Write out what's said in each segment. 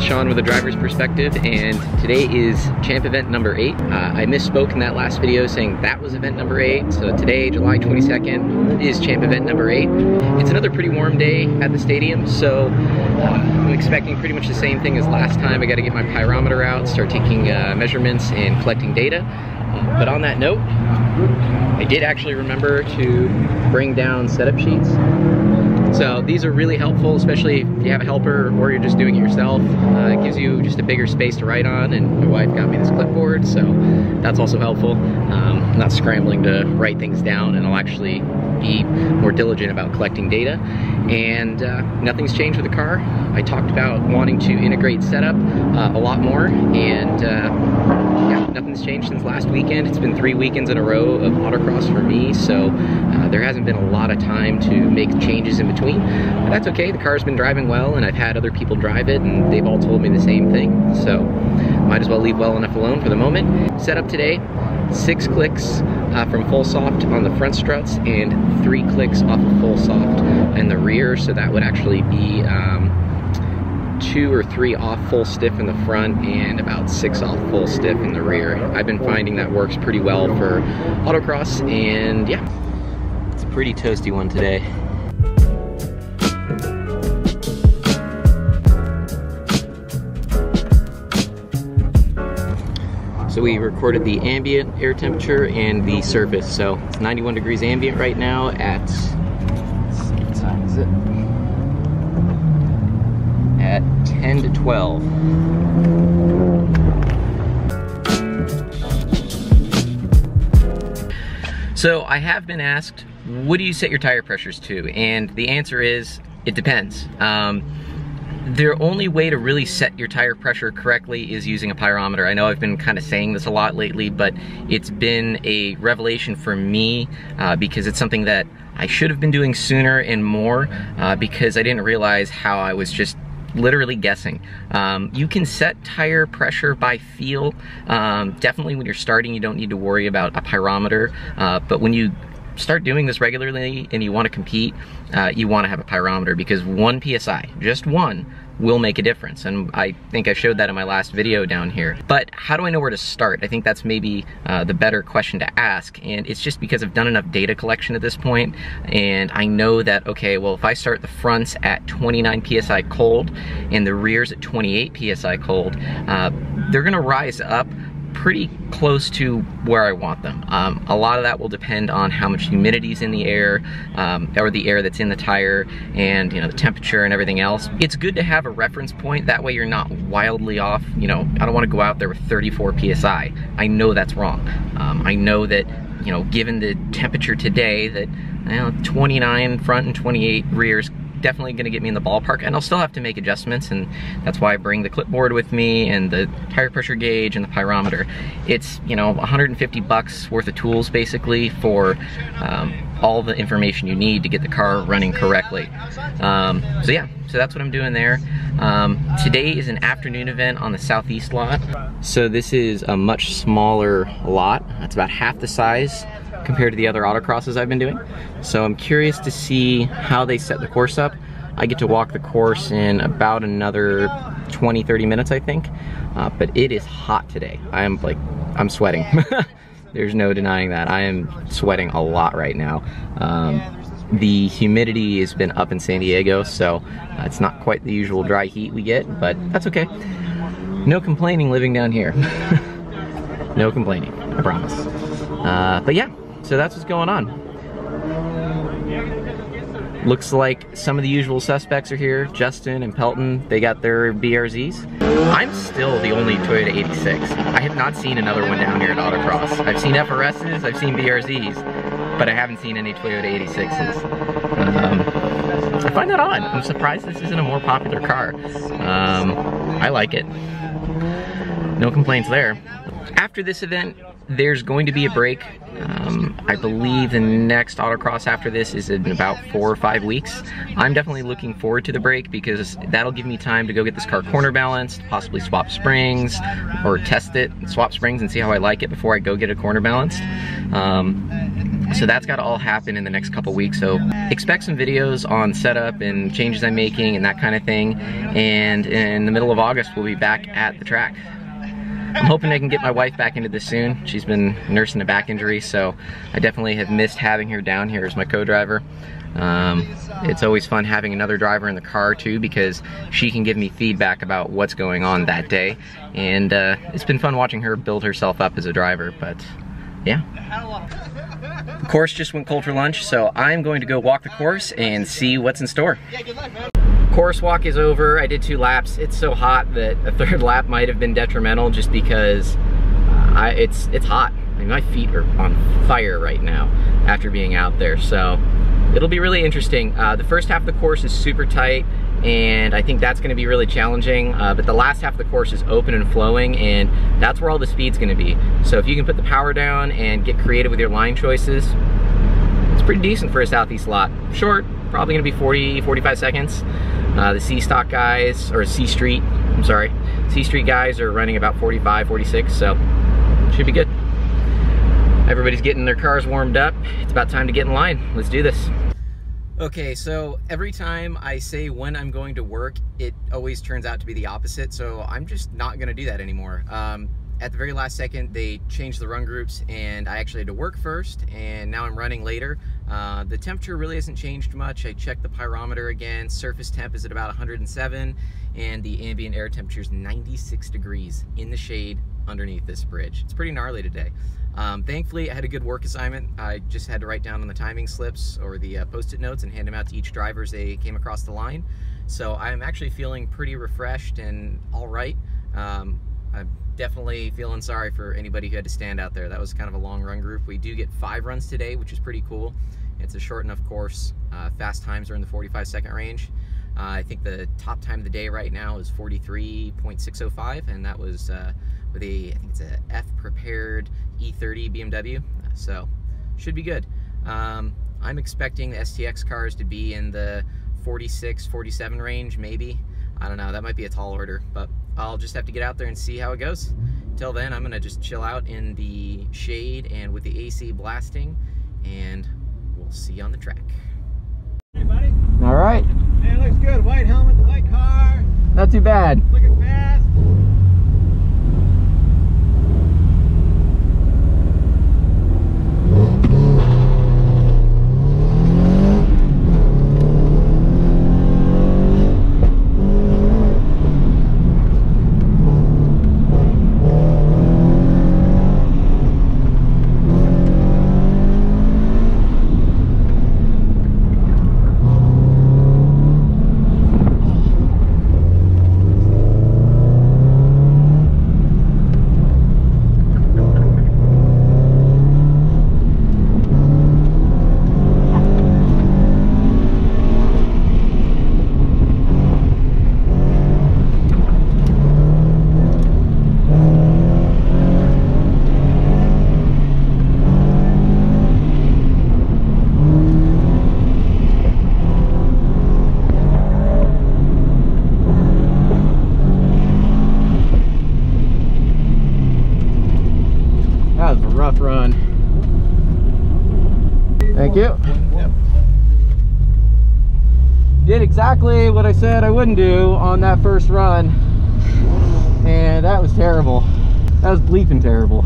Sean with a driver's perspective, and today is champ event number 8. I misspoke in that last video saying that was event number 8, so today, July 22nd, is champ event number 8. It's another pretty warm day at the stadium, so I'm expecting pretty much the same thing as last time. I gotta get my pyrometer out, start taking measurements and collecting data. But on that note, I did actually remember to bring down setup sheets. So these are really helpful, especially if you have a helper or you're just doing it yourself. It gives you just a bigger space to write on, and my wife got me this clipboard, so that's also helpful. I'm not scrambling to write things down, and I'll actually be more diligent about collecting data. And nothing's changed with the car. I talked about wanting to integrate setup a lot more, and yeah, nothing's changed since last weekend. It's been 3 weekends in a row of autocross for me, so there hasn't been a lot of time to make changes in between. But that's okay, the car's been driving well, and I've had other people drive it, and they've all told me the same thing, so might as well leave well enough alone for the moment. Setup today, 6 clicks from full soft on the front struts, and 3 clicks off of full soft in the rear, so that would actually be 2 or 3 off full stiff in the front and about 6 off full stiff in the rear. I've been finding that works pretty well for autocross, and yeah, it's a pretty toasty one today. So we recorded the ambient air temperature and the surface. So it's 91 degrees ambient right now at, let's see, what time is it? At 10 to 12. So I have been asked, what do you set your tire pressures to? And the answer is, it depends. The only way to really set your tire pressure correctly is using a pyrometer. I know I've been kind of saying this a lot lately, but it's been a revelation for me because it's something that I should have been doing sooner and more because I didn't realize how I was just literally guessing. You can set tire pressure by feel. Definitely when you're starting, you don't need to worry about a pyrometer, but when you start doing this regularly and you want to compete, you want to have a pyrometer, because 1 PSI, just 1, will make a difference. And I think I showed that in my last video down here. But how do I know where to start? I think that's maybe the better question to ask. And it's just because I've done enough data collection at this point, and I know that, okay, well, if I start the fronts at 29 PSI cold and the rears at 28 PSI cold, they're gonna rise up pretty close to where I want them. A lot of that will depend on how much humidity is in the air, or the air that's in the tire, and the temperature and everything else. It's good to have a reference point, that way you're not wildly off. I don't want to go out there with 34 PSI. I know that's wrong. I know that, given the temperature today, that 29 front and 28 rears definitely gonna get me in the ballpark, and I'll still have to make adjustments, and that's why I bring the clipboard with me and the tire pressure gauge and the pyrometer. It's 150 bucks worth of tools basically for all the information you need to get the car running correctly. So yeah, so that's what I'm doing there. Today is an afternoon event on the southeast lot. So this is a much smaller lot. It's about half the size compared to the other autocrosses I've been doing. So I'm curious to see how they set the course up. I get to walk the course in about another 20-30 minutes, I think. But it is hot today. I'm sweating. There's no denying that. I am sweating a lot right now. The humidity has been up in San Diego, so it's not quite the usual dry heat we get, but that's okay. No complaining living down here. No complaining, I promise. But yeah, so that's what's going on. Looks like some of the usual suspects are here. Justin and Pelton, they got their BRZs. I'm still the only Toyota 86. I have not seen another one down here at Autocross. I've seen FRSs, I've seen BRZs, but I haven't seen any Toyota 86s. I find that odd. I'm surprised this isn't a more popular car. I like it. No complaints there. After this event, there's going to be a break. I believe the next autocross after this is in about 4 or 5 weeks. I'm definitely looking forward to the break because that'll give me time to go get this car corner balanced, possibly swap springs, or test it, swap springs and see how I like it before I go get it corner balanced. So that's got to all happen in the next couple weeks. So expect some videos on setup and changes I'm making and that kind of thing. And in the middle of August, we'll be back at the track. I'm hoping I can get my wife back into this soon. She's been nursing a back injury, so I definitely have missed having her down here as my co-driver. It's always fun having another driver in the car too, because she can give me feedback about what's going on that day. And it's been fun watching her build herself up as a driver, but yeah. The course just went cold for lunch, so I'm going to go walk the course and see what's in store. Yeah, good luck, man. Course walk is over. I did 2 laps. It's so hot that a 3rd lap might have been detrimental, just because it's hot. I mean, my feet are on fire right now after being out there, so it'll be really interesting. The first half of the course is super tight, and I think that's going to be really challenging, but the last half of the course is open and flowing, and that's where all the speed's going to be. So if you can put the power down and get creative with your line choices, it's pretty decent for a Southeast lot. Short, probably going to be 40, 45 seconds. The C-Stock guys, or C-Street, I'm sorry, C-Street guys are running about 45, 46, so should be good. Everybody's getting their cars warmed up. It's about time to get in line. Let's do this. Okay, so every time I say when I'm going to work, it always turns out to be the opposite, so I'm just not gonna do that anymore. At the very last second, they changed the run groups, and I actually had to work first, and now I'm running later. The temperature really hasn't changed much. I checked the pyrometer again. Surface temp is at about 107, and the ambient air temperature is 96 degrees in the shade underneath this bridge. It's pretty gnarly today. Thankfully, I had a good work assignment. I just had to write down on the timing slips or the post-it notes and hand them out to each driver as they came across the line. So I'm actually feeling pretty refreshed and all right. I'm definitely feeling sorry for anybody who had to stand out there. That was kind of a long run group. We do get 5 runs today, which is pretty cool. It's a short enough course. Fast times are in the 45-second range. I think the top time of the day right now is 43.605, and that was with a, I think it's a F prepared E30 BMW, so should be good. I'm expecting the STX cars to be in the 46, 47 range, maybe. I don't know, that might be a tall order, but I'll just have to get out there and see how it goes. Until then, I'm gonna just chill out in the shade and with the AC blasting, and we'll see you on the track. Hey, buddy. All right. Hey, it looks good. White helmet, the white car. Not too bad. Looking fast. Rough run. Thank you. Yep. Did exactly what I said I wouldn't do on that first run, and that was terrible. That was bleeping terrible.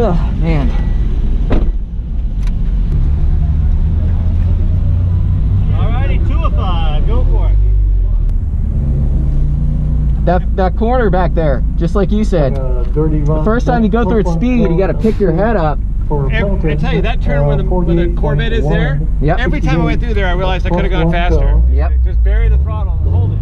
Oh, man. Alrighty, 2 of 5. Go for it. That corner back there, just like you said. The first time you go through its speed, you got to pick your head up. I tell you, that turn where the Corvette is there, yep. Every time I went through there, I realized I could have gone faster. Yep. Just bury the throttle and hold it.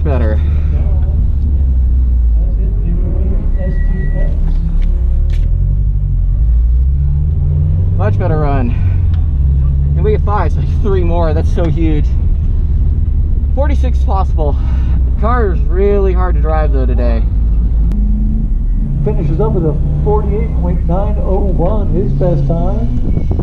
better. Much better run. And we get 5, so like 3 more. That's so huge. 46 is possible. The car is really hard to drive though today. Finishes up with a 48.901, his best time.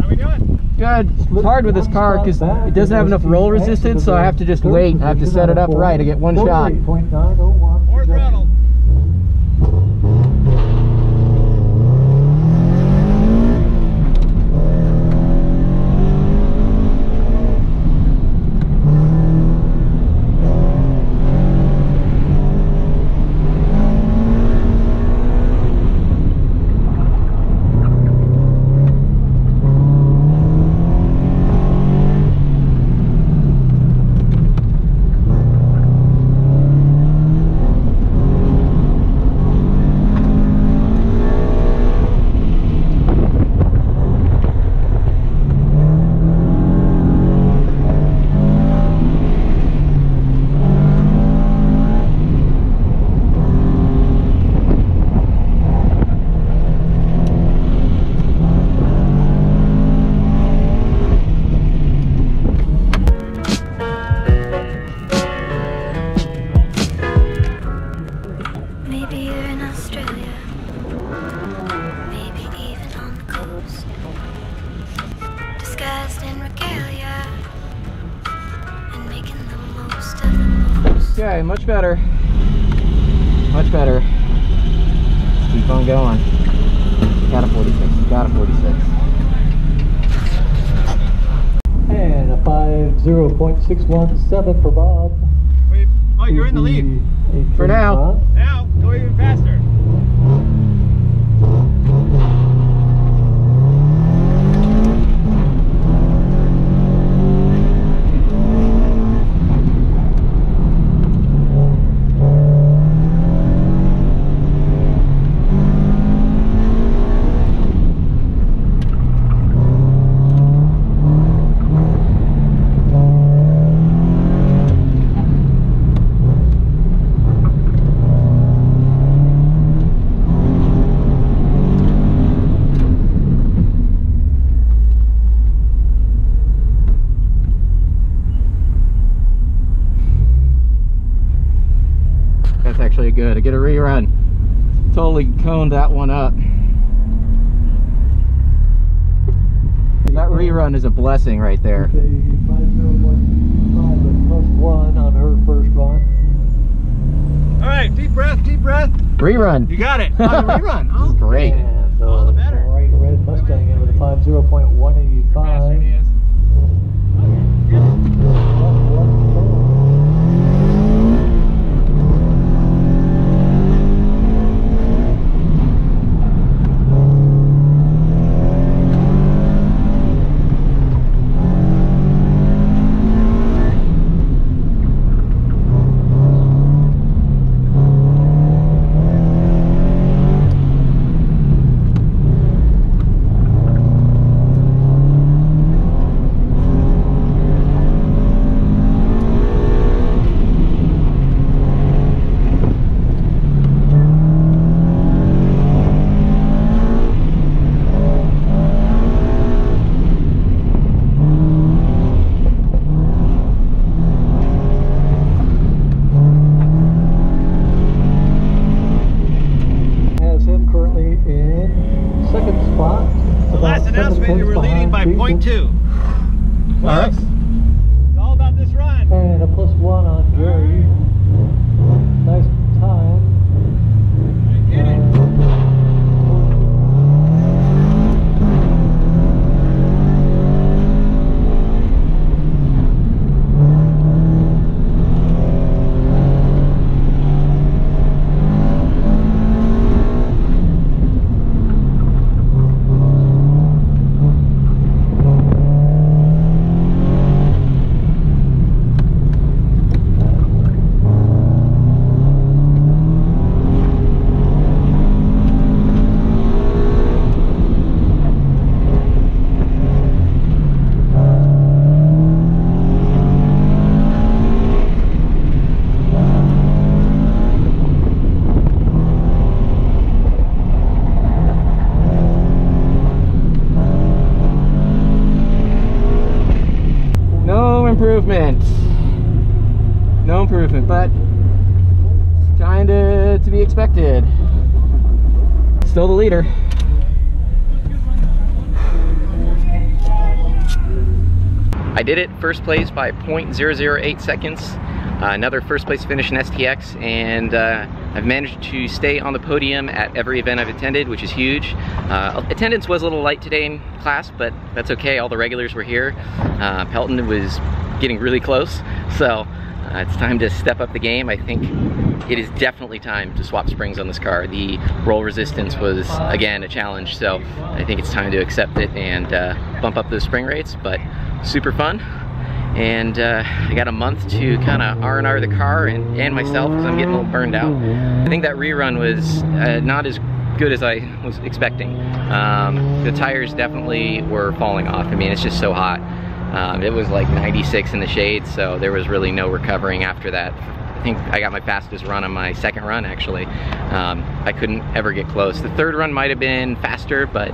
How we doing? Good. It's hard with this car because it doesn't have enough roll resistance, so I have to just wait. I have to set it up right to get one shot. 48.901. More throttle. Okay, much better. Much better. Let's keep on going. Got a 46. Got a 46. And a 50.617 for Bob. Wait, oh, you're in the lead. For now. Now, go even faster. That's actually good. I get a rerun. Totally coned that one up. That rerun is a blessing right there. 50.5 plus 1 on her first run. All right, deep breath, deep breath. Rerun. You got it. Oh, the rerun. Oh, Great. And all the better. Right, red Mustang in with a 50.185. Faster he is. You were leading by 0.2. Lugs. It's all about this run. And a plus 1 on Jerry. Nice time. Get it. improvement. No improvement, but kinda to be expected. Still the leader. I did it first place by 0.008 seconds. Another first place finish in STX, and I've managed to stay on the podium at every event I've attended, which is huge. Attendance was a little light today in class, but that's okay. All the regulars were here. Pelton was getting really close, so it's time to step up the game. I think it is definitely time to swap springs on this car. The roll resistance was, again, a challenge, so I think it's time to accept it and bump up those spring rates, but super fun. And I got a month to kind of R&R the car and myself, because I'm getting a little burned out. I think that rerun was not as good as I was expecting. The tires definitely were falling off. I mean, it's just so hot. It was like 96 in the shade, so there was really no recovering after that. I think I got my fastest run on my second run, actually. I couldn't ever get close. The third run might have been faster, but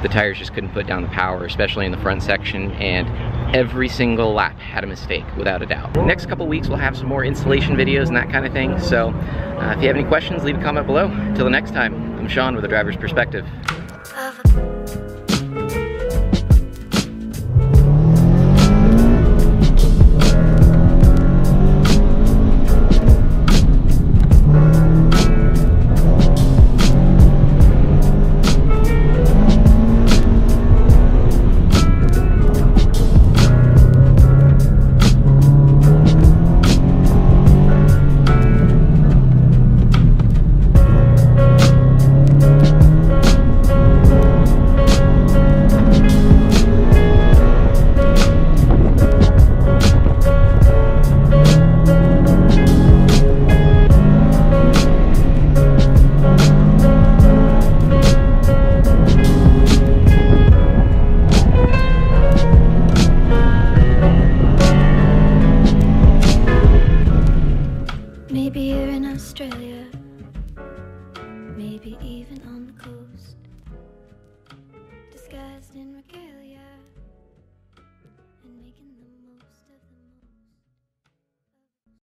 the tires just couldn't put down the power, especially in the front section, and every single lap had a mistake, without a doubt. Next couple weeks we'll have some more installation videos and that kind of thing, so if you have any questions, leave a comment below. Until the next time, I'm Sean with a driver's perspective. Maybe you're in Australia, maybe even on the coast.